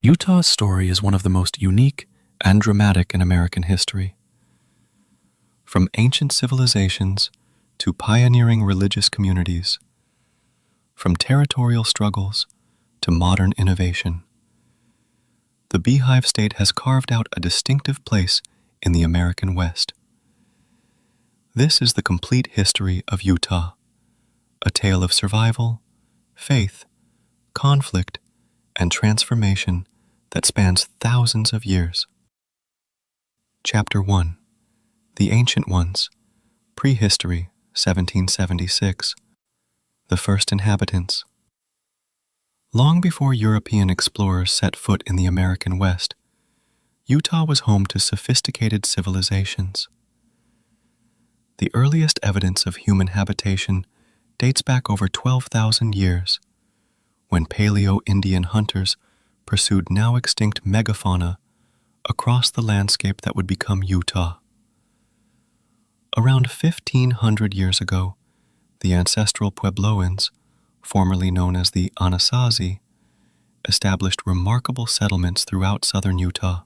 Utah's story is one of the most unique and dramatic in American history. From ancient civilizations to pioneering religious communities, from territorial struggles to modern innovation, the Beehive State has carved out a distinctive place in the American West. This is the complete history of Utah, a tale of survival, faith, conflict, and transformation that spans thousands of years. Chapter 1. The Ancient Ones, Prehistory, 1776. The First Inhabitants. Long before European explorers set foot in the American West, Utah was home to sophisticated civilizations. The earliest evidence of human habitation dates back over 12,000 years, when Paleo-Indian hunters pursued now extinct megafauna across the landscape that would become Utah. Around 1,500 years ago, the Ancestral Puebloans, formerly known as the Anasazi, established remarkable settlements throughout southern Utah.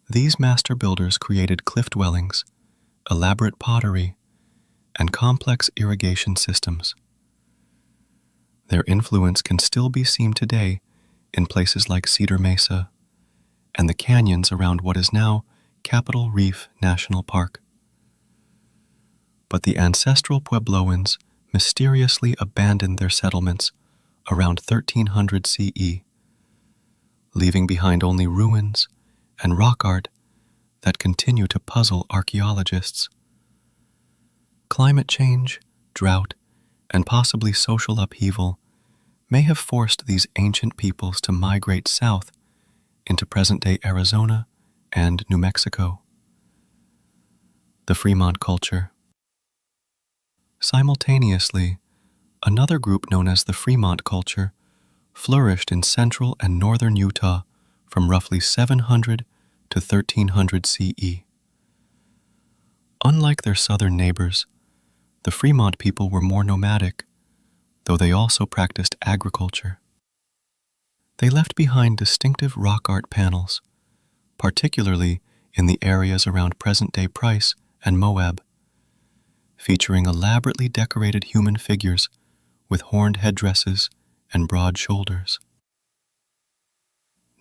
These master builders created cliff dwellings, elaborate pottery, and complex irrigation systems. Their influence can still be seen today in places like Cedar Mesa and the canyons around what is now Capitol Reef National Park. But the Ancestral Puebloans mysteriously abandoned their settlements around 1300 CE, leaving behind only ruins and rock art that continue to puzzle archaeologists. Climate change, drought, and possibly social upheaval may have forced these ancient peoples to migrate south into present-day Arizona and New Mexico. The Fremont culture. Simultaneously, another group known as the Fremont culture flourished in central and northern Utah from roughly 700 to 1300 CE. Unlike their southern neighbors, the Fremont people were more nomadic, though they also practiced agriculture. They left behind distinctive rock art panels, particularly in the areas around present-day Price and Moab, featuring elaborately decorated human figures with horned headdresses and broad shoulders.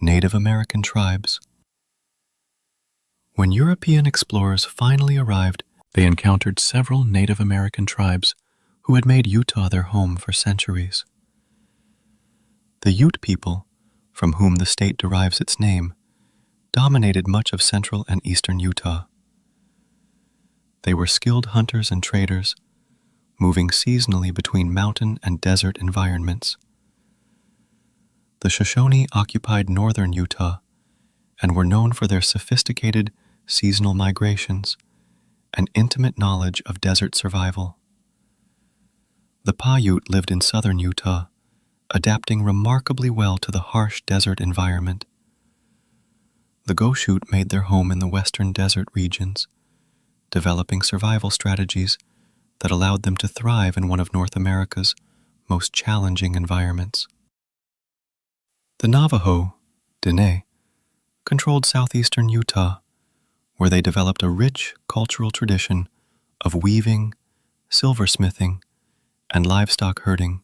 Native American tribes. When European explorers finally arrived, they encountered several Native American tribes who had made Utah their home for centuries. The Ute people, from whom the state derives its name, dominated much of central and eastern Utah. They were skilled hunters and traders, moving seasonally between mountain and desert environments. The Shoshone occupied northern Utah and were known for their sophisticated seasonal migrations and intimate knowledge of desert survival. The Paiute lived in southern Utah, adapting remarkably well to the harsh desert environment. The Goshute made their home in the western desert regions, developing survival strategies that allowed them to thrive in one of North America's most challenging environments. The Navajo, Diné, controlled southeastern Utah, where they developed a rich cultural tradition of weaving, silversmithing, and livestock herding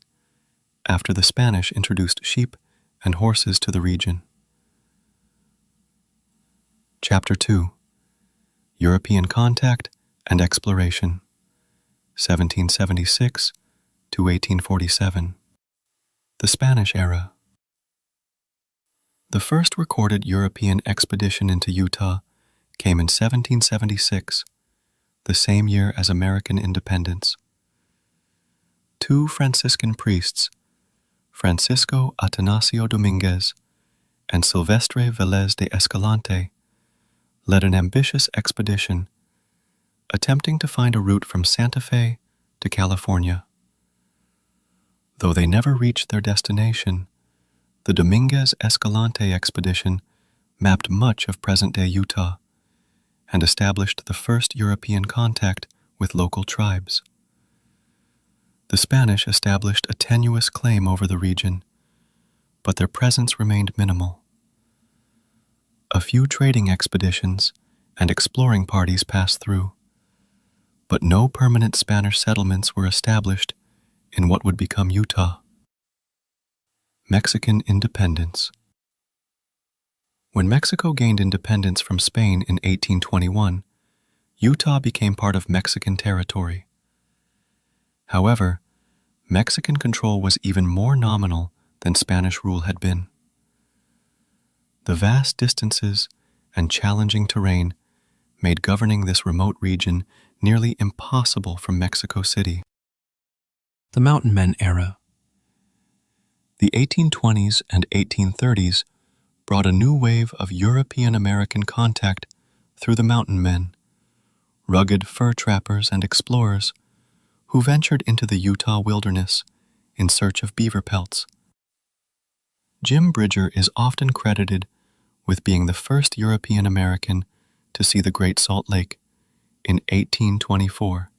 after the Spanish introduced sheep and horses to the region. Chapter 2. European Contact and Exploration, 1776 to 1847. The Spanish Era. The first recorded European expedition into Utah came in 1776, the same year as American independence. Two Franciscan priests, Francisco Atanasio Dominguez and Silvestre Velez de Escalante, led an ambitious expedition, attempting to find a route from Santa Fe to California. Though they never reached their destination, the Dominguez-Escalante expedition mapped much of present-day Utah and established the first European contact with local tribes. The Spanish established a tenuous claim over the region, but their presence remained minimal. A few trading expeditions and exploring parties passed through, but no permanent Spanish settlements were established in what would become Utah. Mexican independence. When Mexico gained independence from Spain in 1821, Utah became part of Mexican territory. However, Mexican control was even more nominal than Spanish rule had been. The vast distances and challenging terrain made governing this remote region nearly impossible from Mexico City. The Mountain Men era. The 1820s and 1830s brought a new wave of European-American contact through the mountain men, rugged fur trappers and explorers who ventured into the Utah wilderness in search of beaver pelts. Jim Bridger is often credited with being the first European-American to see the Great Salt Lake in 1824,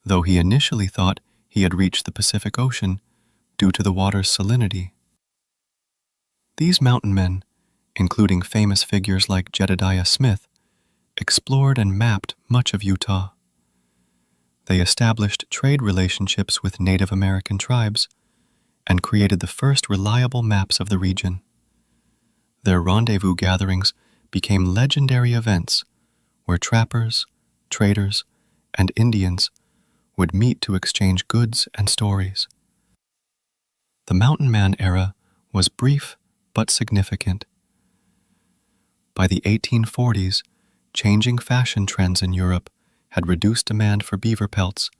though he initially thought he had reached the Pacific Ocean due to the water's salinity. These mountain men, including famous figures like Jedediah Smith, explored and mapped much of Utah. They established trade relationships with Native American tribes and created the first reliable maps of the region. Their rendezvous gatherings became legendary events where trappers, traders, and Indians would meet to exchange goods and stories. The Mountain Man era was brief but significant. By the 1840s, changing fashion trends in Europe had reduced demand for beaver pelts,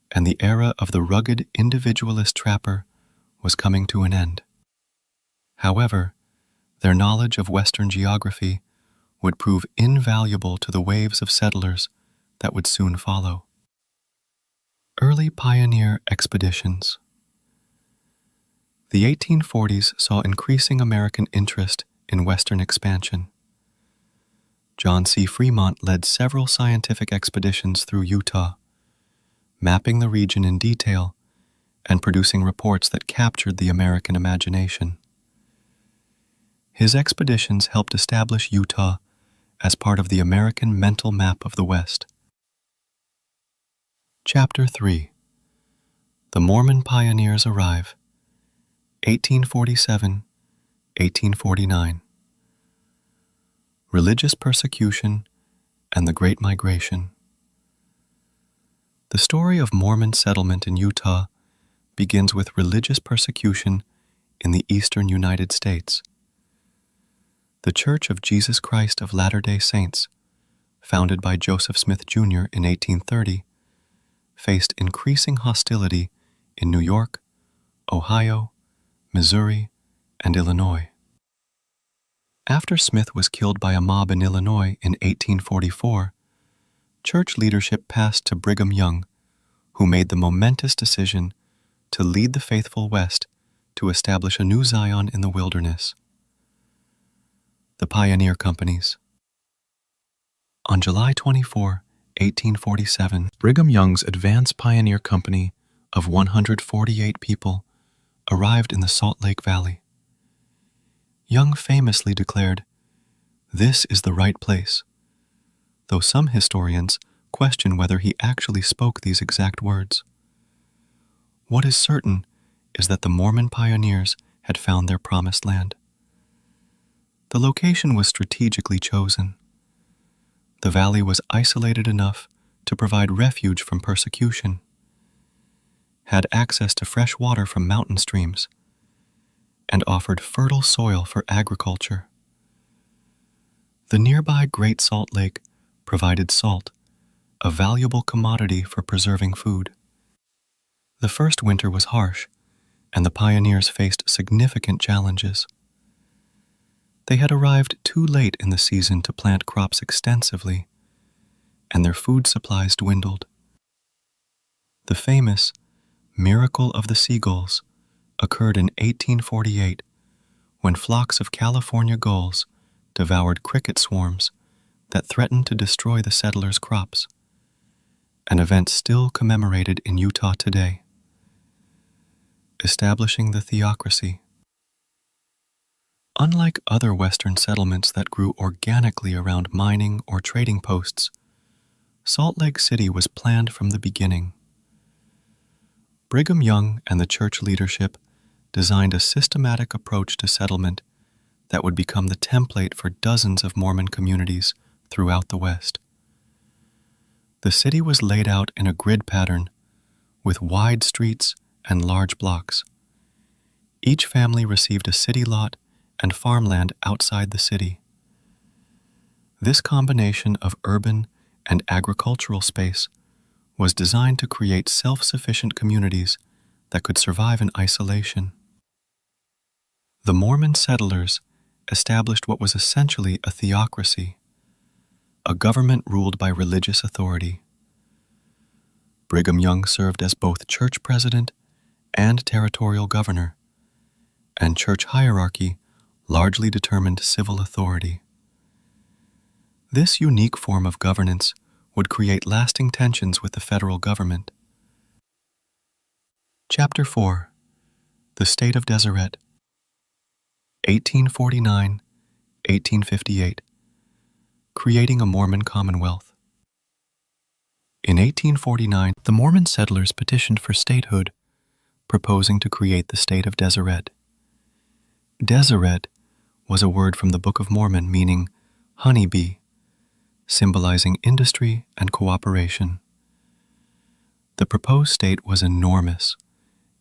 and the era of the rugged individualist trapper was coming to an end. However, their knowledge of Western geography would prove invaluable to the waves of settlers that would soon follow. Early pioneer expeditions. The 1840s saw increasing American interest in Western expansion. John C. Fremont led several scientific expeditions through Utah, mapping the region in detail and producing reports that captured the American imagination. His expeditions helped establish Utah as part of the American mental map of the West. Chapter 3. The Mormon Pioneers Arrive, 1847-1849. Religious persecution and the Great Migration. The story of Mormon settlement in Utah begins with religious persecution in the eastern United States. The Church of Jesus Christ of Latter-day Saints, founded by Joseph Smith, Jr. in 1830, faced increasing hostility in New York, Ohio, Missouri, and Illinois. After Smith was killed by a mob in Illinois in 1844, church leadership passed to Brigham Young, who made the momentous decision to lead the faithful West to establish a new Zion in the wilderness. The Pioneer Companies. On July 24, 1847, Brigham Young's advance pioneer company of 148 people arrived in the Salt Lake Valley. Young famously declared, "This is the right place," though some historians question whether he actually spoke these exact words. What is certain is that the Mormon pioneers had found their promised land. The location was strategically chosen. The valley was isolated enough to provide refuge from persecution, had access to fresh water from mountain streams, and offered fertile soil for agriculture. The nearby Great Salt Lake provided salt, a valuable commodity for preserving food. The first winter was harsh, and the pioneers faced significant challenges. They had arrived too late in the season to plant crops extensively, and their food supplies dwindled. The famous Miracle of the Seagulls occurred in 1848 when flocks of California gulls devoured cricket swarms that threatened to destroy the settlers' crops, an event still commemorated in Utah today. Establishing the theocracy. Unlike other Western settlements that grew organically around mining or trading posts, Salt Lake City was planned from the beginning. Brigham Young and the church leadership designed a systematic approach to settlement that would become the template for dozens of Mormon communities throughout the West. The city was laid out in a grid pattern with wide streets and large blocks. Each family received a city lot and farmland outside the city. This combination of urban and agricultural space was designed to create self-sufficient communities that could survive in isolation. The Mormon settlers established what was essentially a theocracy, a government ruled by religious authority. Brigham Young served as both church president and territorial governor, and church hierarchy largely determined civil authority. This unique form of governance would create lasting tensions with the federal government. Chapter 4. The State of Deseret, 1849-1858. Creating a Mormon Commonwealth. In 1849, the Mormon settlers petitioned for statehood, proposing to create the state of Deseret. Deseret was a word from the Book of Mormon meaning honeybee, symbolizing industry and cooperation. The proposed state was enormous,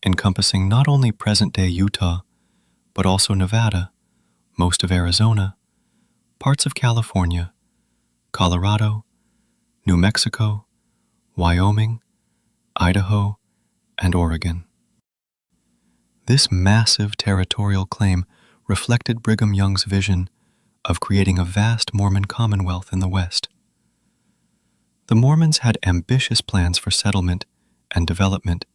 encompassing not only present-day Utah, but also Nevada, most of Arizona, parts of California, Colorado, New Mexico, Wyoming, Idaho, and Oregon. This massive territorial claim reflected Brigham Young's vision of creating a vast Mormon commonwealth in the West. The Mormons had ambitious plans for settlement and development,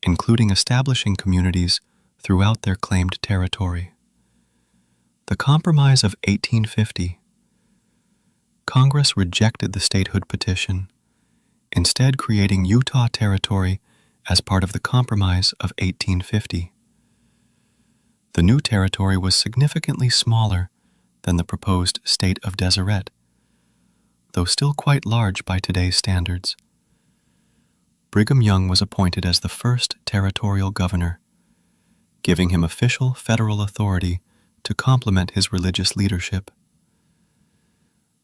including establishing communities throughout their claimed territory. The Compromise of 1850. Congress rejected the statehood petition, instead creating Utah Territory as part of the Compromise of 1850. The new territory was significantly smaller than the proposed state of Deseret, though still quite large by today's standards. Brigham Young was appointed as the first territorial governor, giving him official federal authority to complement his religious leadership.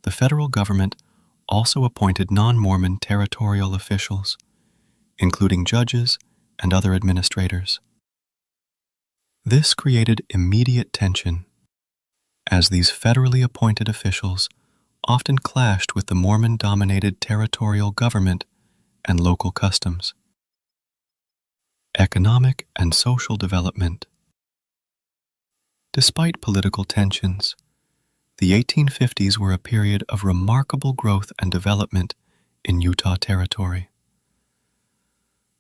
The federal government also appointed non-Mormon territorial officials, including judges and other administrators. This created immediate tension, as these federally appointed officials often clashed with the Mormon-dominated territorial government and local customs. Economic and social development. Despite political tensions, the 1850s were a period of remarkable growth and development in Utah Territory.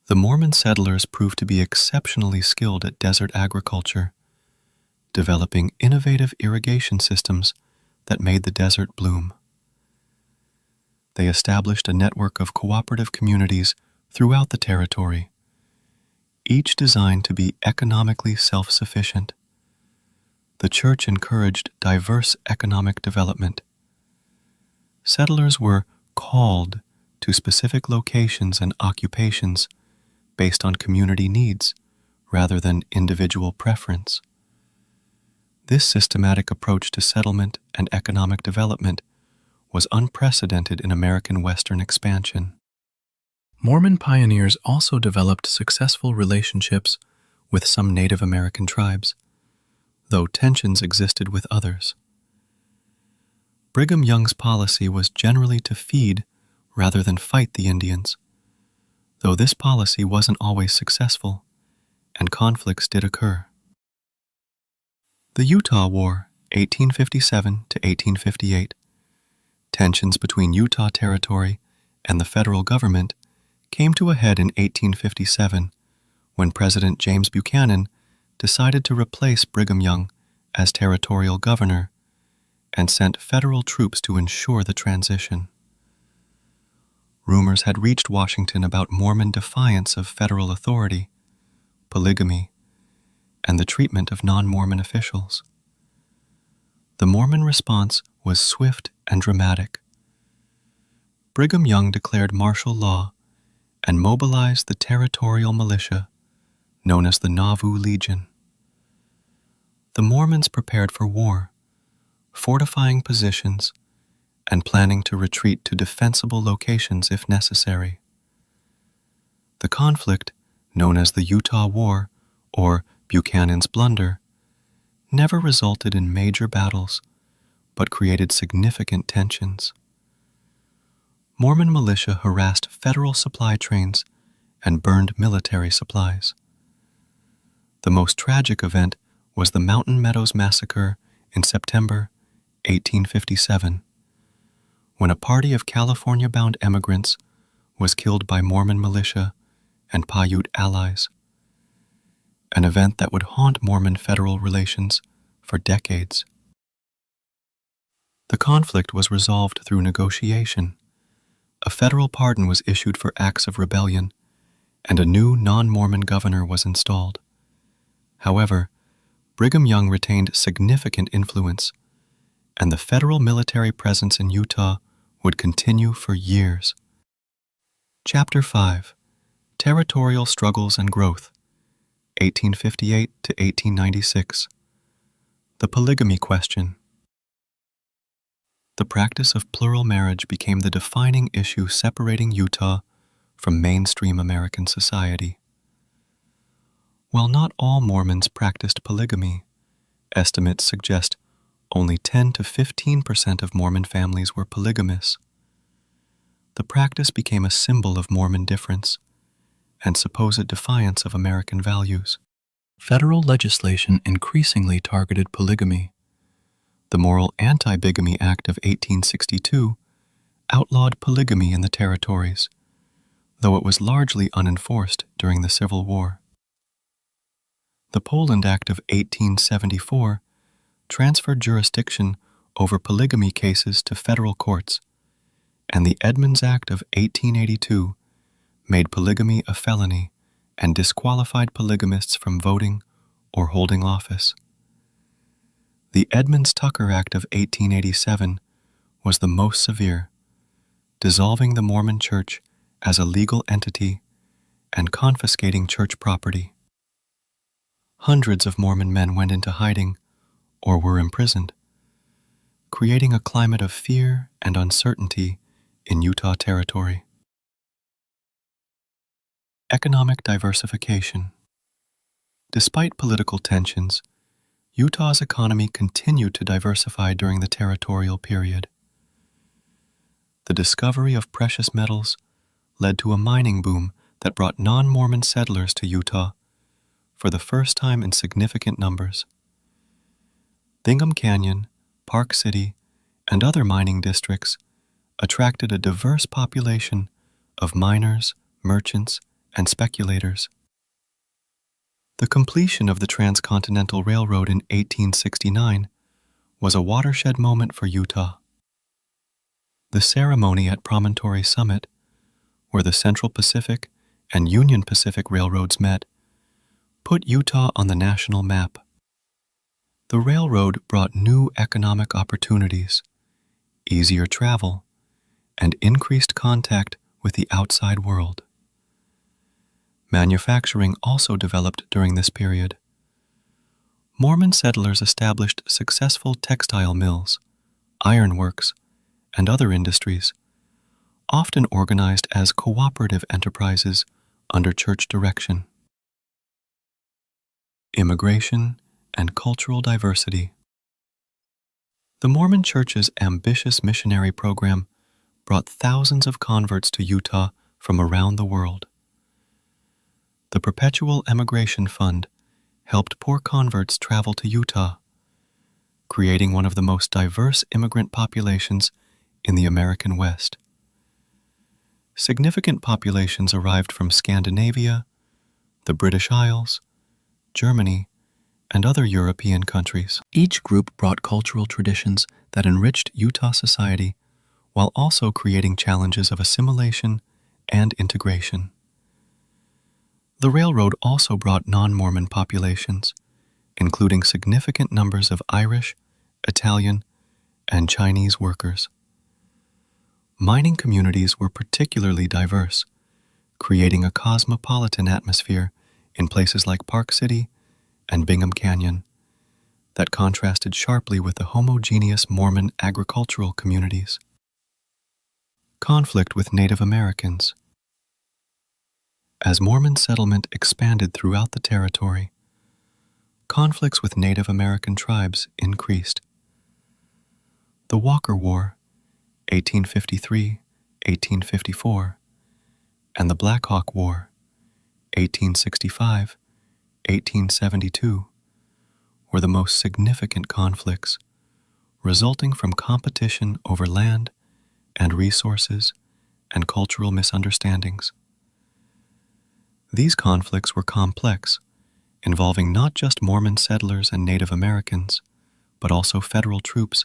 The Mormon settlers proved to be exceptionally skilled at desert agriculture, developing innovative irrigation systems that made the desert bloom. They established a network of cooperative communities throughout the territory, each designed to be economically self-sufficient. The church encouraged diverse economic development. Settlers were called to specific locations and occupations based on community needs rather than individual preference. This systematic approach to settlement and economic development was unprecedented in American Western expansion. Mormon pioneers also developed successful relationships with some Native American tribes, though tensions existed with others. Brigham Young's policy was generally to feed rather than fight the Indians, though this policy wasn't always successful, and conflicts did occur. The Utah War, 1857 to 1858. Tensions between Utah Territory and the federal government came to a head in 1857 when President James Buchanan decided to replace Brigham Young as territorial governor and sent federal troops to ensure the transition. Rumors had reached Washington about Mormon defiance of federal authority, polygamy, and the treatment of non-Mormon officials. The Mormon response was swift and dramatic. Brigham Young declared martial law and mobilized the territorial militia, known as the Nauvoo Legion. The Mormons prepared for war, fortifying positions and planning to retreat to defensible locations if necessary. The conflict, known as the Utah War or Buchanan's Blunder, never resulted in major battles, but created significant tensions. Mormon militia harassed federal supply trains and burned military supplies. The most tragic event was the Mountain Meadows Massacre in September 1857, when a party of California-bound emigrants was killed by Mormon militia and Paiute allies, an event that would haunt Mormon federal relations for decades. The conflict was resolved through negotiation. A federal pardon was issued for acts of rebellion, and a new non-Mormon governor was installed. However, Brigham Young retained significant influence, and the federal military presence in Utah would continue for years. Chapter 5: Territorial Struggles and Growth, 1858 to 1896. The polygamy question. The practice of plural marriage became the defining issue separating Utah from mainstream American society. While not all Mormons practiced polygamy, estimates suggest only 10 to 15% of Mormon families were polygamous. The practice became a symbol of Mormon difference and supposed defiance of American values. Federal legislation increasingly targeted polygamy. The Moral Anti-Bigamy Act of 1862 outlawed polygamy in the territories, though it was largely unenforced during the Civil War. The Poland Act of 1874 transferred jurisdiction over polygamy cases to federal courts, and the Edmunds Act of 1882 made polygamy a felony and disqualified polygamists from voting or holding office. The Edmunds-Tucker Act of 1887 was the most severe, dissolving the Mormon Church as a legal entity and confiscating church property. Hundreds of Mormon men went into hiding or were imprisoned, creating a climate of fear and uncertainty in Utah Territory. Economic diversification. Despite political tensions, Utah's economy continued to diversify during the territorial period. The discovery of precious metals led to a mining boom that brought non-Mormon settlers to Utah for the first time in significant numbers. Bingham Canyon, Park City, and other mining districts attracted a diverse population of miners, merchants, and speculators. The completion of the Transcontinental Railroad in 1869 was a watershed moment for Utah. The ceremony at Promontory Summit, where the Central Pacific and Union Pacific Railroads met, put Utah on the national map. The railroad brought new economic opportunities, easier travel, and increased contact with the outside world. Manufacturing also developed during this period. Mormon settlers established successful textile mills, ironworks, and other industries, often organized as cooperative enterprises under church direction. Immigration and cultural diversity. The Mormon Church's ambitious missionary program brought thousands of converts to Utah from around the world. The Perpetual Emigration Fund helped poor converts travel to Utah, creating one of the most diverse immigrant populations in the American West. Significant populations arrived from Scandinavia, the British Isles, Germany, and other European countries. Each group brought cultural traditions that enriched Utah society while also creating challenges of assimilation and integration. The railroad also brought non-Mormon populations, including significant numbers of Irish, Italian, and Chinese workers. Mining communities were particularly diverse, creating a cosmopolitan atmosphere in places like Park City and Bingham Canyon that contrasted sharply with the homogeneous Mormon agricultural communities. Conflict with Native Americans. As Mormon settlement expanded throughout the territory, conflicts with Native American tribes increased. The Walker War, 1853-1854, and the Black Hawk War, 1865-1872, were the most significant conflicts, resulting from competition over land and resources and cultural misunderstandings. These conflicts were complex, involving not just Mormon settlers and Native Americans, but also federal troops,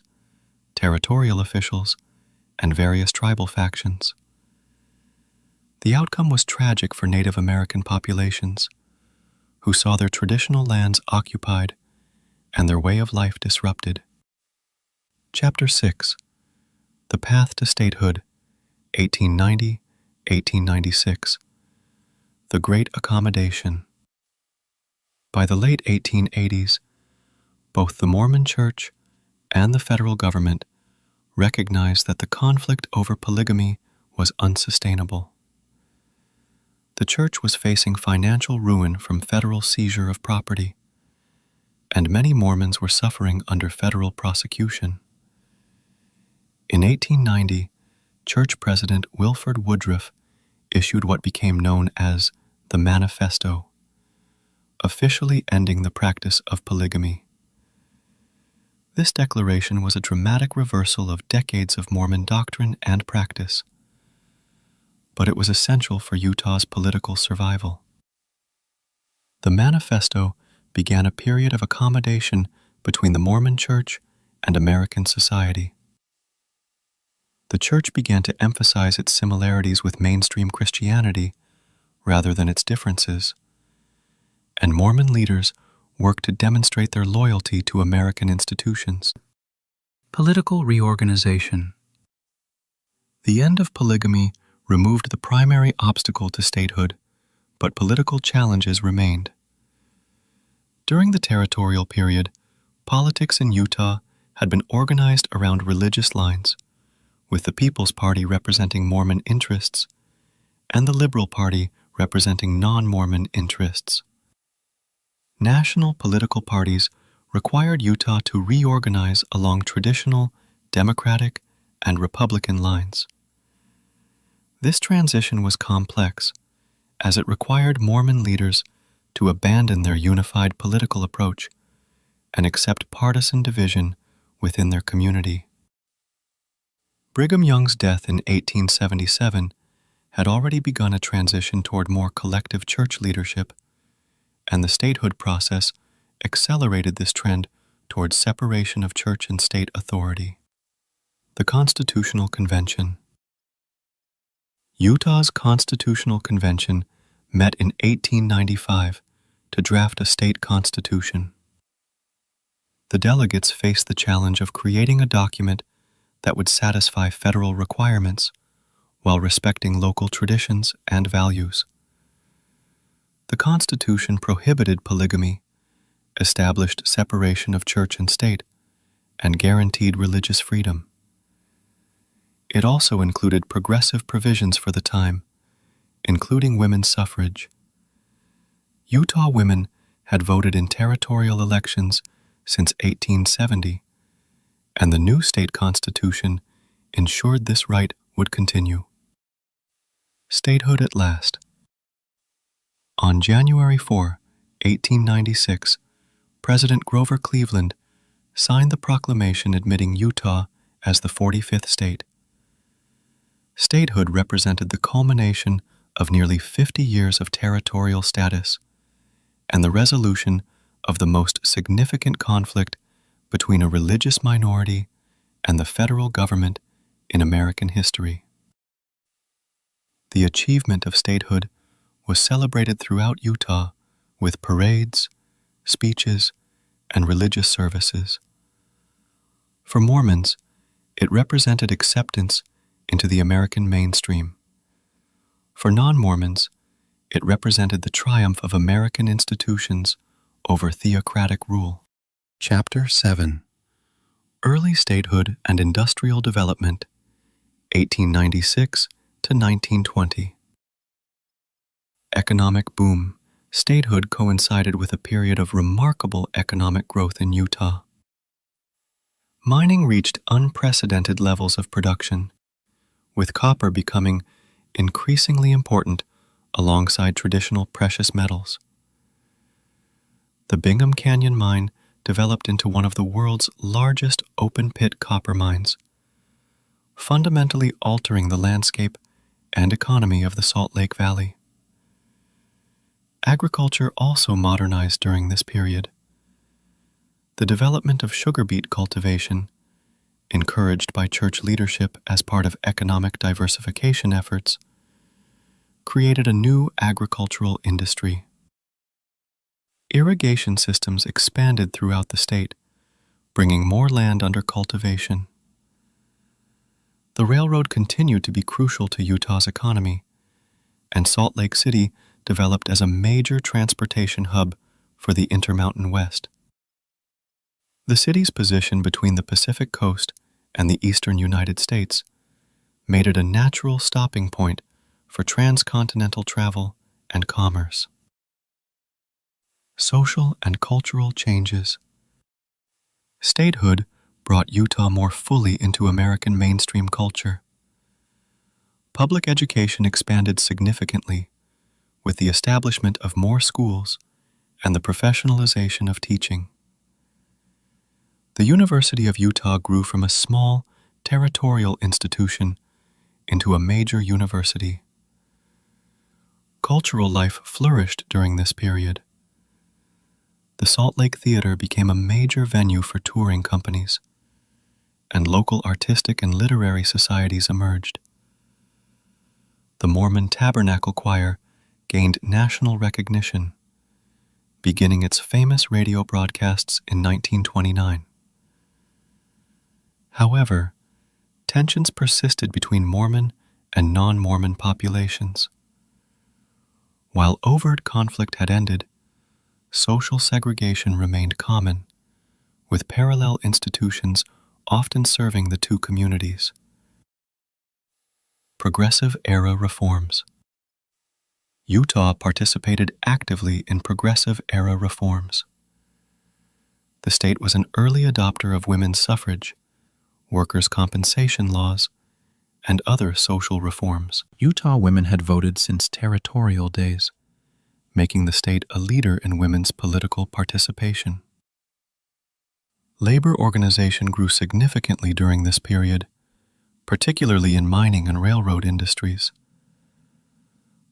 territorial officials, and various tribal factions. The outcome was tragic for Native American populations, who saw their traditional lands occupied and their way of life disrupted. Chapter 6. The Path to Statehood, 1890-1896. The Great Accommodation. By the late 1880s, both the Mormon Church and the federal government recognized that the conflict over polygamy was unsustainable. The church was facing financial ruin from federal seizure of property, and many Mormons were suffering under federal prosecution. In 1890, Church President Wilford Woodruff issued what became known as the Manifesto, officially ending the practice of polygamy. This declaration was a dramatic reversal of decades of Mormon doctrine and practice, but it was essential for Utah's political survival. The Manifesto began a period of accommodation between the Mormon Church and American society. The church began to emphasize its similarities with mainstream Christianity rather than its differences, and Mormon leaders worked to demonstrate their loyalty to American institutions. Political reorganization. The end of polygamy removed the primary obstacle to statehood, but political challenges remained. During the territorial period, politics in Utah had been organized around religious lines, with the People's Party representing Mormon interests and the Liberal Party representing non-Mormon interests. National political parties required Utah to reorganize along traditional Democratic and Republican lines. This transition was complex, as it required Mormon leaders to abandon their unified political approach and accept partisan division within their community. Brigham Young's death in 1877 had already begun a transition toward more collective church leadership, and the statehood process accelerated this trend towards separation of church and state authority. The Constitutional Convention. Utah's Constitutional Convention met in 1895 to draft a state constitution. The delegates faced the challenge of creating a document that would satisfy federal requirements while respecting local traditions and values. The Constitution prohibited polygamy, established separation of church and state, and guaranteed religious freedom. It also included progressive provisions for the time, including women's suffrage. Utah women had voted in territorial elections since 1870, and the new state constitution ensured this right would continue. Statehood at last. On January 4, 1896, President Grover Cleveland signed the proclamation admitting Utah as the 45th state. Statehood represented the culmination of nearly 50 years of territorial status and the resolution of the most significant conflict between a religious minority and the federal government in American history. The achievement of statehood was celebrated throughout Utah with parades, speeches, and religious services. For Mormons, it represented acceptance into the American mainstream. For non-Mormons, it represented the triumph of American institutions over theocratic rule. Chapter 7. Early Statehood and Industrial Development, 1896 to 1920. Economic boom. Statehood coincided with a period of remarkable economic growth in Utah. Mining reached unprecedented levels of production, with copper becoming increasingly important alongside traditional precious metals. The Bingham Canyon mine developed into one of the world's largest open-pit copper mines, fundamentally altering the landscape and economy of the Salt Lake Valley. Agriculture also modernized during this period. The development of sugar beet cultivation, encouraged by church leadership as part of economic diversification efforts, created a new agricultural industry. Irrigation systems expanded throughout the state, bringing more land under cultivation. The railroad continued to be crucial to Utah's economy, and Salt Lake City developed as a major transportation hub for the Intermountain West. The city's position between the Pacific Coast and the eastern United States made it a natural stopping point for transcontinental travel and commerce. Social and cultural changes. Statehood brought Utah more fully into American mainstream culture. Public education expanded significantly with the establishment of more schools and the professionalization of teaching. The University of Utah grew from a small, territorial institution into a major university. Cultural life flourished during this period. The Salt Lake Theater became a major venue for touring companies, and local artistic and literary societies emerged. The Mormon Tabernacle Choir gained national recognition, beginning its famous radio broadcasts in 1929. However, tensions persisted between Mormon and non-Mormon populations. While overt conflict had ended, social segregation remained common, with parallel institutions often serving the two communities. Progressive Era Reforms. Utah participated actively in Progressive Era reforms. The state was an early adopter of women's suffrage, workers' compensation laws, and other social reforms. Utah women had voted since territorial days, making the state a leader in women's political participation. Labor organization grew significantly during this period, particularly in mining and railroad industries.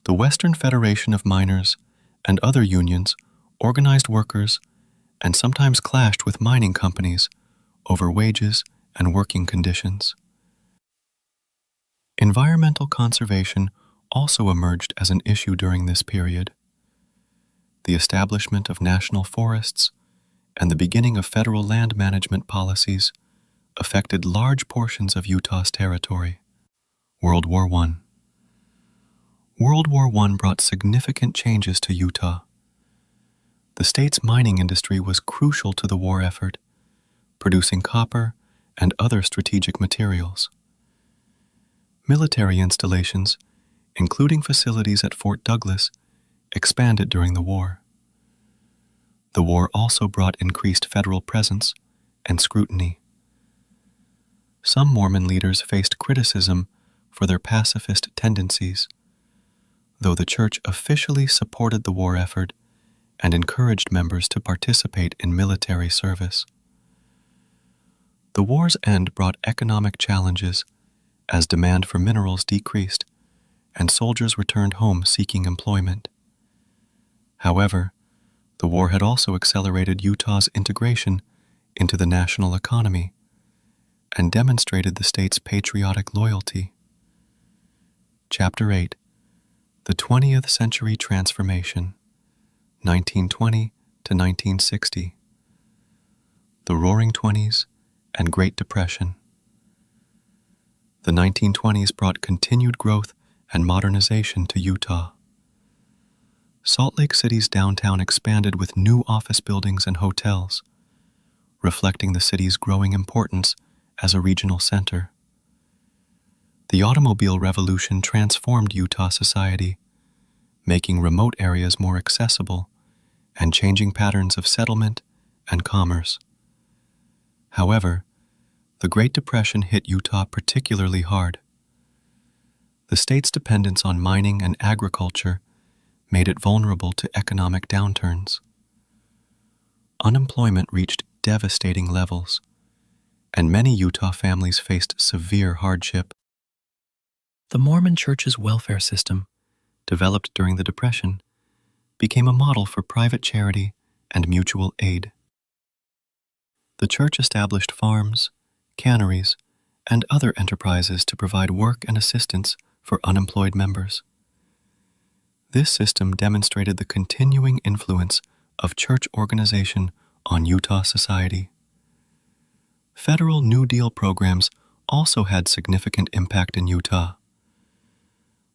The Western Federation of Miners and other unions organized workers and sometimes clashed with mining companies over wages and working conditions. Environmental conservation also emerged as an issue during this period. The establishment of national forests and the beginning of federal land management policies affected large portions of Utah's territory. World War I. World War I brought significant changes to Utah. The state's mining industry was crucial to the war effort, producing copper and other strategic materials. Military installations, including facilities at Fort Douglas, expanded during the war. The war also brought increased federal presence and scrutiny. Some Mormon leaders faced criticism for their pacifist tendencies, though the church officially supported the war effort and encouraged members to participate in military service. The war's end brought economic challenges as demand for minerals decreased and soldiers returned home seeking employment. However, the war had also accelerated Utah's integration into the national economy and demonstrated the state's patriotic loyalty. Chapter 8. The 20th Century Transformation, 1920 to 1960. The Roaring Twenties and Great Depression. The 1920s brought continued growth and modernization to Utah. Salt Lake City's downtown expanded with new office buildings and hotels, reflecting the city's growing importance as a regional center. The automobile revolution transformed Utah society, making remote areas more accessible and changing patterns of settlement and commerce. However, the Great Depression hit Utah particularly hard. The state's dependence on mining and agriculture made it vulnerable to economic downturns. Unemployment reached devastating levels, and many Utah families faced severe hardship. The Mormon Church's welfare system, developed during the Depression, became a model for private charity and mutual aid. The church established farms, canneries, and other enterprises to provide work and assistance for unemployed members. This system demonstrated the continuing influence of church organization on Utah society. Federal New Deal programs also had significant impact in Utah.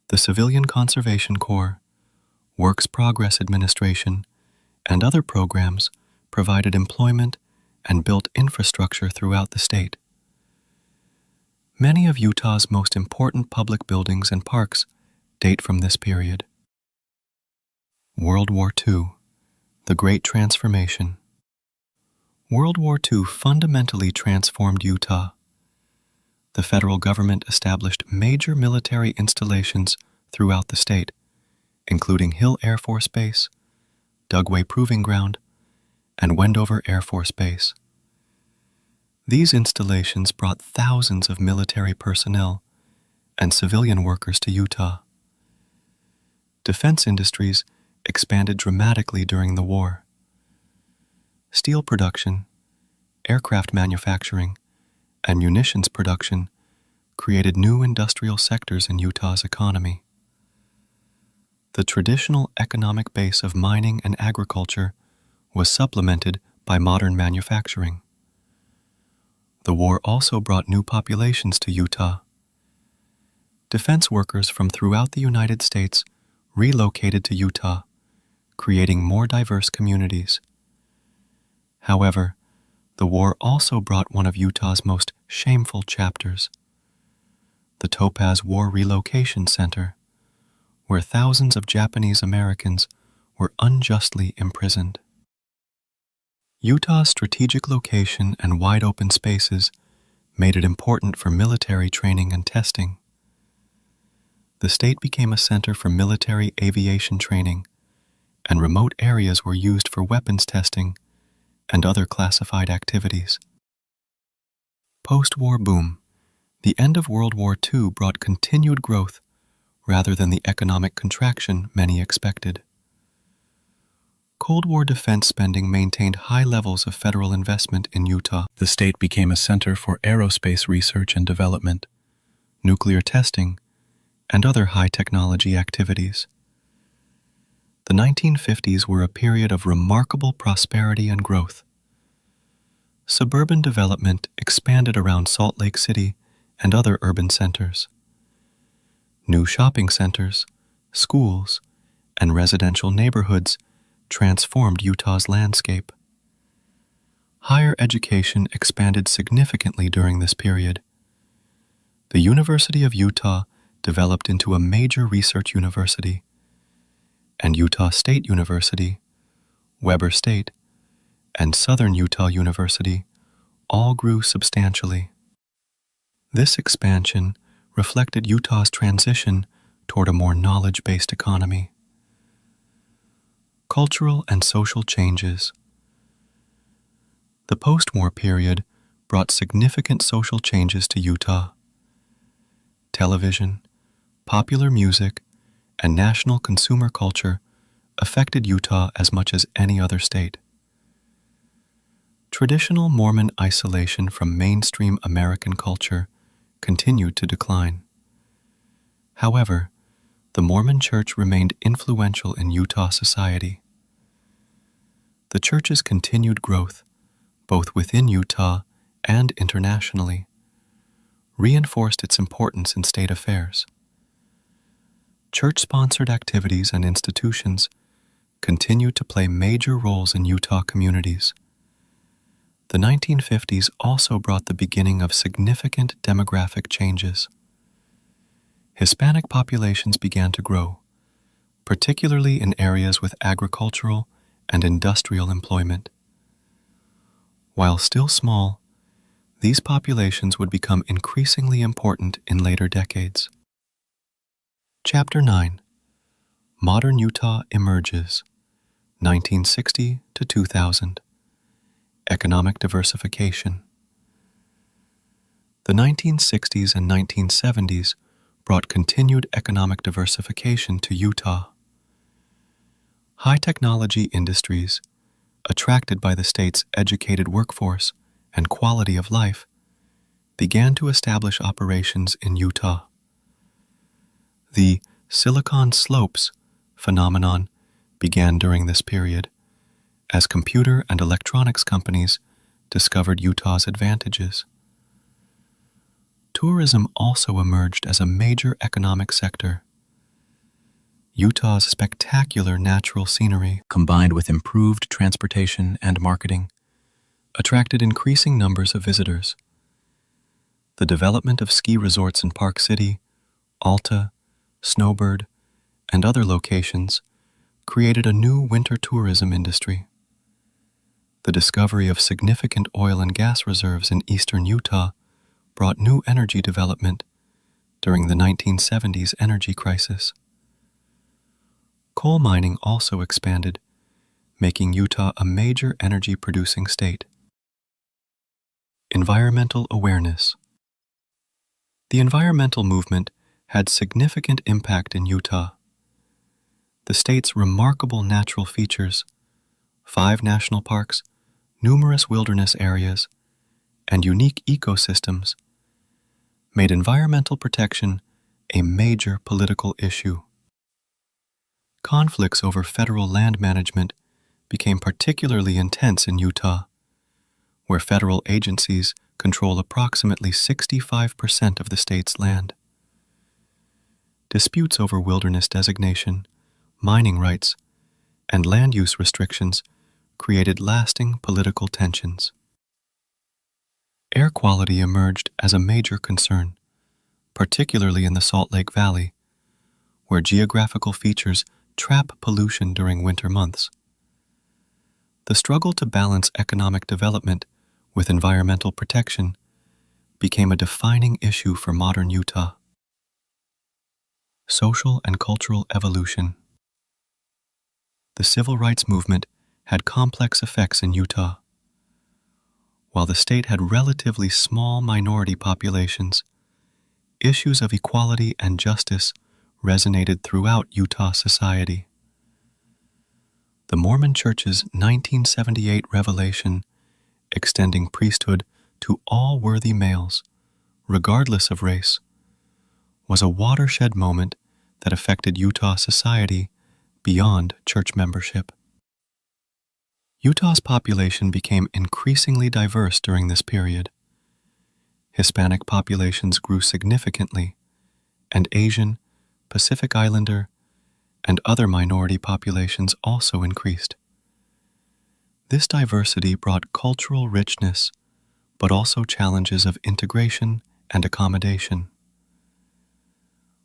The Civilian Conservation Corps, Works Progress Administration, and other programs provided employment and built infrastructure throughout the state. Many of Utah's most important public buildings and parks date from this period. World War II, the Great Transformation. World War II fundamentally transformed Utah. The federal government established major military installations throughout the state, including Hill Air Force Base, Dugway Proving Ground, and Wendover Air Force Base. These installations brought thousands of military personnel and civilian workers to Utah. Defense industries expanded dramatically during the war. Steel production, aircraft manufacturing, and munitions production created new industrial sectors in Utah's economy. The traditional economic base of mining and agriculture was supplemented by modern manufacturing. The war also brought new populations to Utah. Defense workers from throughout the United States relocated to Utah, creating more diverse communities. However, the war also brought one of Utah's most shameful chapters: the Topaz War Relocation Center, where thousands of Japanese Americans were unjustly imprisoned. Utah's strategic location and wide-open spaces made it important for military training and testing. The state became a center for military aviation training, and remote areas were used for weapons testing and other classified activities. Post-war boom. The end of World War II brought continued growth rather than the economic contraction many expected. Cold War defense spending maintained high levels of federal investment in Utah. The state became a center for aerospace research and development, nuclear testing, and other high-technology activities. The 1950s were a period of remarkable prosperity and growth. Suburban development expanded around Salt Lake City and other urban centers. New shopping centers, schools, and residential neighborhoods transformed Utah's landscape. Higher education expanded significantly during this period. The University of Utah developed into a major research university, and Utah State University, Weber State, and Southern Utah University all grew substantially. This expansion reflected Utah's transition toward a more knowledge-based economy. Cultural and social changes. The post-war period brought significant social changes to Utah. Television, popular music, and national consumer culture affected Utah as much as any other state. Traditional Mormon isolation from mainstream American culture continued to decline. However, the Mormon Church remained influential in Utah society. The church's continued growth, both within Utah and internationally, reinforced its importance in state affairs. Church-sponsored activities and institutions continue to play major roles in Utah communities. The 1950s also brought the beginning of significant demographic changes. Hispanic populations began to grow, particularly in areas with agricultural and industrial employment. While still small, these populations would become increasingly important in later decades. Chapter 9. Modern Utah Emerges, 1960 to 2000. Economic diversification. The 1960s and 1970s brought continued economic diversification to Utah. High-technology industries, attracted by the state's educated workforce and quality of life, began to establish operations in Utah. The Silicon Slopes phenomenon began during this period, as computer and electronics companies discovered Utah's advantages. Tourism also emerged as a major economic sector. Utah's spectacular natural scenery, combined with improved transportation and marketing, attracted increasing numbers of visitors. The development of ski resorts in Park City, Alta, Snowbird, and other locations created a new winter tourism industry. The discovery of significant oil and gas reserves in eastern Utah brought new energy development during the 1970s energy crisis. Coal mining also expanded, making Utah a major energy-producing state. Environmental awareness. The environmental movement had significant impact in Utah. The state's remarkable natural features, 5 national parks, numerous wilderness areas, and unique ecosystems, made environmental protection a major political issue. Conflicts over federal land management became particularly intense in Utah, where federal agencies control approximately 65% of the state's land. Disputes over wilderness designation, mining rights, and land use restrictions created lasting political tensions. Air quality emerged as a major concern, particularly in the Salt Lake Valley, where geographical features trap pollution during winter months. The struggle to balance economic development with environmental protection became a defining issue for modern Utah. Social and cultural evolution. The civil rights movement had complex effects in Utah. While the state had relatively small minority populations, issues of equality and justice resonated throughout Utah society. The Mormon Church's 1978 revelation, extending priesthood to all worthy males, regardless of race, was a watershed moment that affected Utah society beyond church membership. Utah's population became increasingly diverse during this period. Hispanic populations grew significantly, and Asian, Pacific Islander, and other minority populations also increased. This diversity brought cultural richness, but also challenges of integration and accommodation.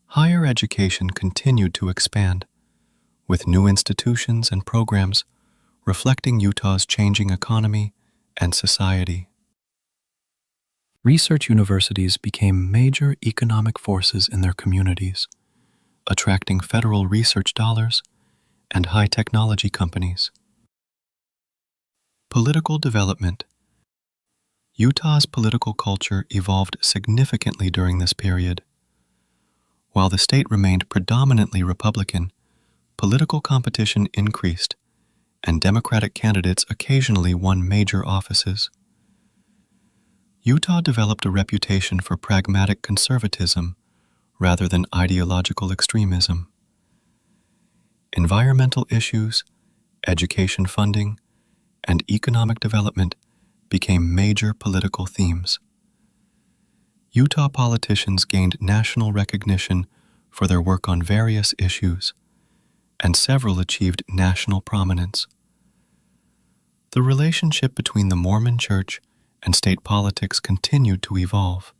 Higher education continued to expand, with new institutions and programs reflecting Utah's changing economy and society. Research universities became major economic forces in their communities, attracting federal research dollars and high-technology companies. Political development. Utah's political culture evolved significantly during this period. While the state remained predominantly Republican, political competition increased, and Democratic candidates occasionally won major offices. Utah developed a reputation for pragmatic conservatism rather than ideological extremism. Environmental issues, education funding, and economic development became major political themes. Utah politicians gained national recognition for their work on various issues, and several achieved national prominence. The relationship between the Mormon Church and state politics continued to evolve.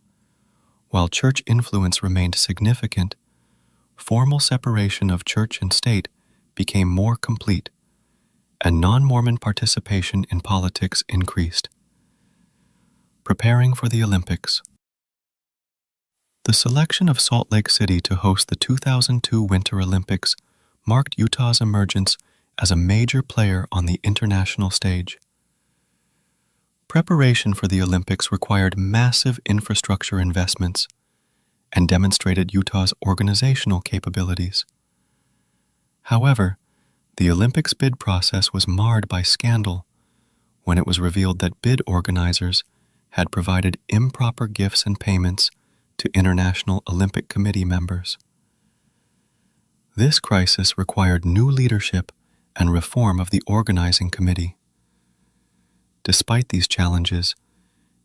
While church influence remained significant, formal separation of church and state became more complete, and non-Mormon participation in politics increased. Preparing for the Olympics. The selection of Salt Lake City to host the 2002 Winter Olympics marked Utah's emergence as a major player on the international stage. Preparation for the Olympics required massive infrastructure investments and demonstrated Utah's organizational capabilities. However, the Olympics bid process was marred by scandal when it was revealed that bid organizers had provided improper gifts and payments to International Olympic Committee members. This crisis required new leadership and reform of the organizing committee. Despite these challenges,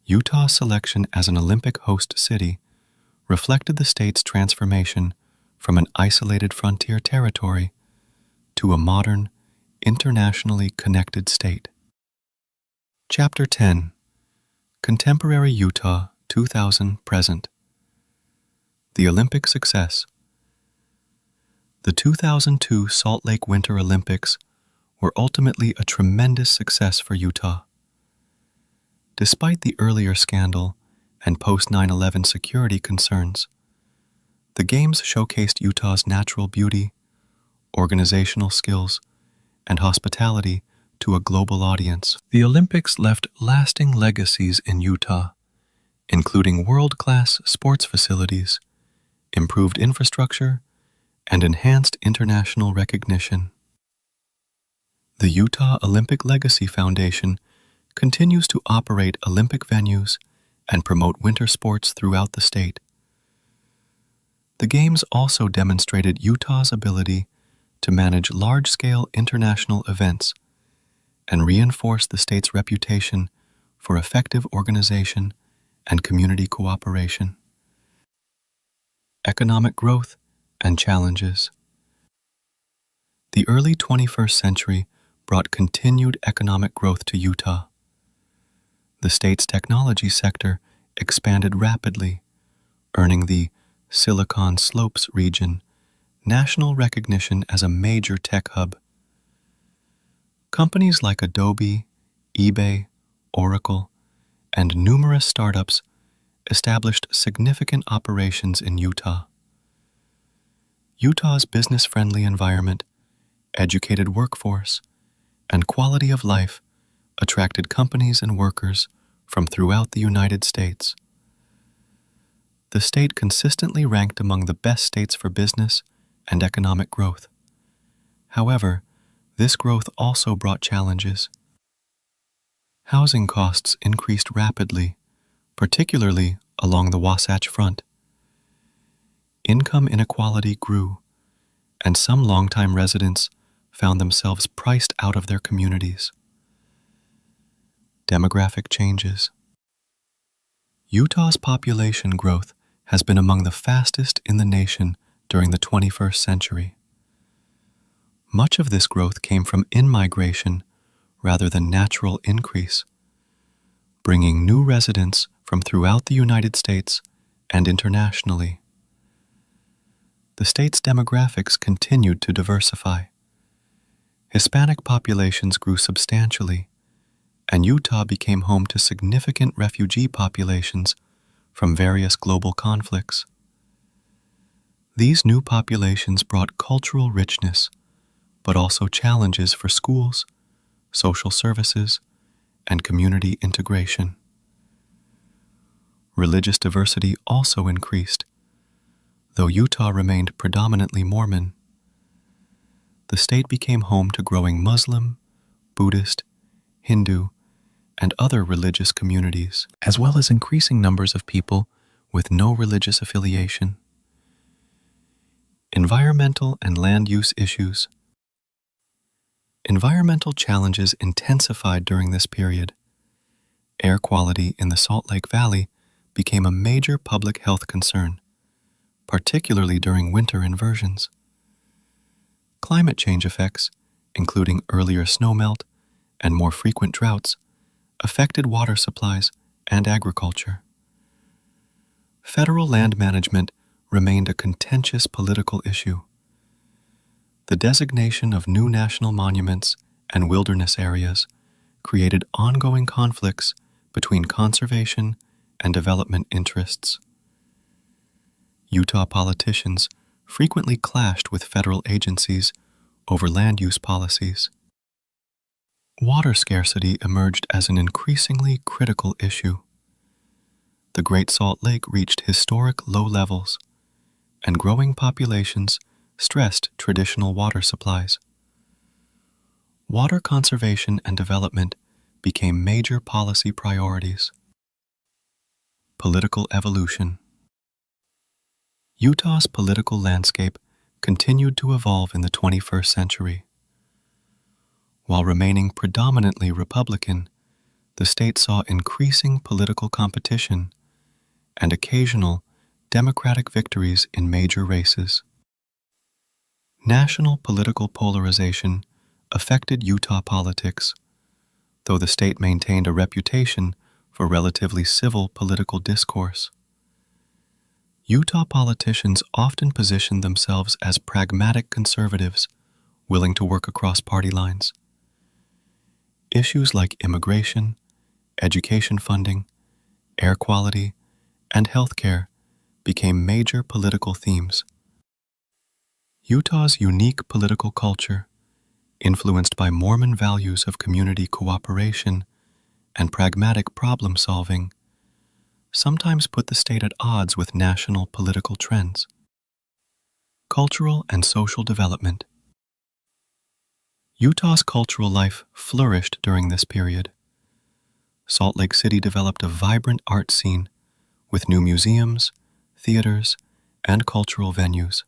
Utah's selection as an Olympic host city reflected the state's transformation from an isolated frontier territory to a modern, internationally connected state. Chapter 10. Contemporary Utah, 2000-present. The Olympic success. The 2002 Salt Lake Winter Olympics were ultimately a tremendous success for Utah. Despite the earlier scandal and post-9/11 security concerns, the Games showcased Utah's natural beauty, organizational skills, and hospitality to a global audience. The Olympics left lasting legacies in Utah, including world-class sports facilities, improved infrastructure, and enhanced international recognition. The Utah Olympic Legacy Foundation continues to operate Olympic venues and promote winter sports throughout the state. The Games also demonstrated Utah's ability to manage large-scale international events and reinforce the state's reputation for effective organization and community cooperation. Economic growth and challenges. The early 21st century brought continued economic growth to Utah. The state's technology sector expanded rapidly, earning the Silicon Slopes region national recognition as a major tech hub. Companies like Adobe, eBay, Oracle, and numerous startups established significant operations in Utah. Utah's business-friendly environment, educated workforce, and quality of life attracted companies and workers from throughout the United States. The state consistently ranked among the best states for business and economic growth. However, this growth also brought challenges. Housing costs increased rapidly, particularly along the Wasatch Front. Income inequality grew, and some longtime residents found themselves priced out of their communities. Demographic changes. Utah's population growth has been among the fastest in the nation during the 21st century. Much of this growth came from in-migration rather than natural increase, bringing new residents from throughout the United States and internationally. The state's demographics continued to diversify. Hispanic populations grew substantially, and Utah became home to significant refugee populations from various global conflicts. These new populations brought cultural richness, but also challenges for schools, social services, and community integration. Religious diversity also increased, though Utah remained predominantly Mormon. The state became home to growing Muslim, Buddhist, Hindu, and other religious communities, as well as increasing numbers of people with no religious affiliation. Environmental and land use issues. Environmental challenges intensified during this period. Air quality in the Salt Lake Valley became a major public health concern, particularly during winter inversions. Climate change effects, including earlier snowmelt and more frequent droughts, affected water supplies and agriculture. Federal land management remained a contentious political issue. The designation of new national monuments and wilderness areas created ongoing conflicts between conservation and development interests. Utah politicians frequently clashed with federal agencies over land use policies. Water scarcity emerged as an increasingly critical issue. The Great Salt Lake reached historic low levels, and growing populations stressed traditional water supplies. Water conservation and development became major policy priorities. Political evolution. Utah's political landscape continued to evolve in the 21st century. While remaining predominantly Republican, the state saw increasing political competition and occasional Democratic victories in major races. National political polarization affected Utah politics, though the state maintained a reputation for relatively civil political discourse. Utah politicians often positioned themselves as pragmatic conservatives, willing to work across party lines. Issues like immigration, education funding, air quality, and healthcare became major political themes. Utah's unique political culture, influenced by Mormon values of community cooperation and pragmatic problem-solving, sometimes put the state at odds with national political trends. Cultural and social development. Utah's cultural life flourished during this period. Salt Lake City developed a vibrant art scene with new museums, theaters, and cultural venues.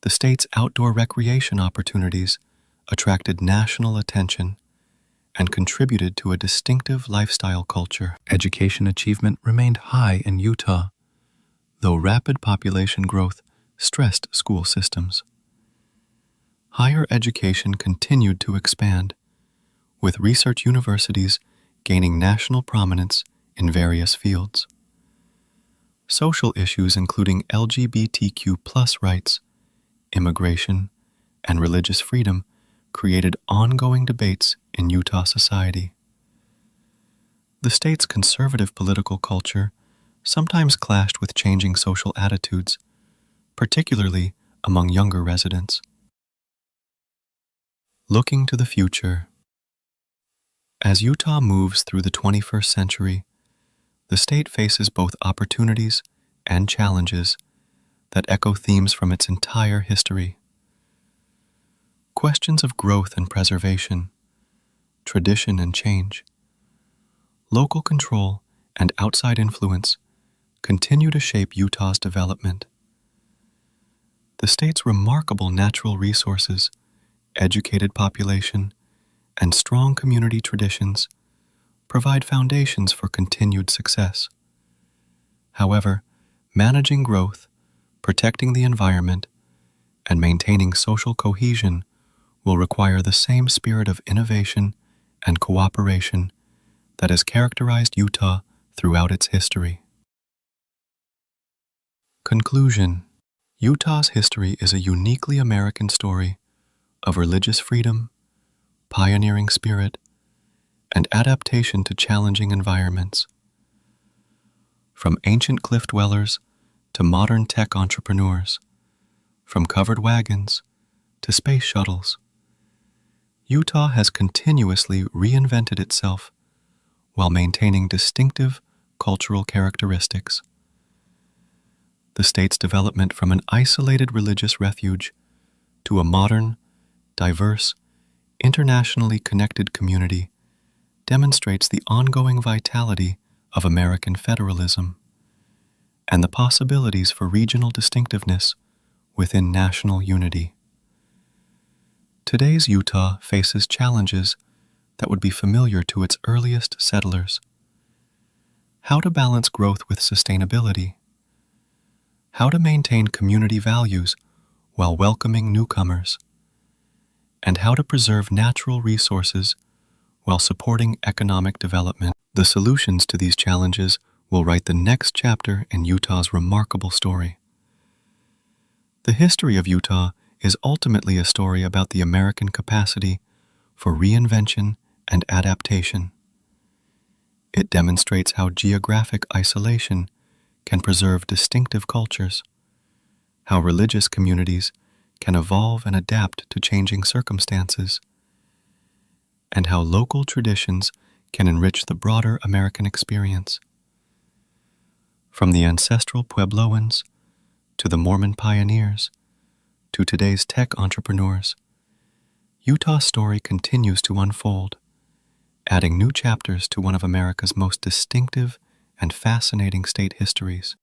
The state's outdoor recreation opportunities attracted national attention and contributed to a distinctive lifestyle culture. Education achievement remained high in Utah, though rapid population growth stressed school systems. Higher education continued to expand, with research universities gaining national prominence in various fields. Social issues including LGBTQ+ rights, immigration, and religious freedom created ongoing debates in Utah society. The state's conservative political culture sometimes clashed with changing social attitudes, particularly among younger residents. Looking to the future. As Utah moves through the 21st century, the state faces both opportunities and challenges that echo themes from its entire history. Questions of growth and preservation, tradition and change, local control and outside influence continue to shape Utah's development. The state's remarkable natural resources, educated population, and strong community traditions provide foundations for continued success. However, managing growth, protecting the environment, and maintaining social cohesion will require the same spirit of innovation and cooperation that has characterized Utah throughout its history. Conclusion. Utah's history is a uniquely American story of religious freedom, pioneering spirit, and adaptation to challenging environments. From ancient cliff dwellers to modern tech entrepreneurs, from covered wagons to space shuttles, Utah has continuously reinvented itself while maintaining distinctive cultural characteristics. The state's development from an isolated religious refuge to a modern, diverse, internationally connected community demonstrates the ongoing vitality of American federalism and the possibilities for regional distinctiveness within national unity. Today's Utah faces challenges that would be familiar to its earliest settlers. How to balance growth with sustainability. How to maintain community values while welcoming newcomers. And how to preserve natural resources while supporting economic development. The solutions to these challenges will write the next chapter in Utah's remarkable story. The history of Utah is ultimately a story about the American capacity for reinvention and adaptation. It demonstrates how geographic isolation can preserve distinctive cultures, how religious communities can evolve and adapt to changing circumstances, and how local traditions can enrich the broader American experience. From the ancestral Puebloans to the Mormon pioneers to today's tech entrepreneurs, Utah's story continues to unfold, adding new chapters to one of America's most distinctive and fascinating state histories.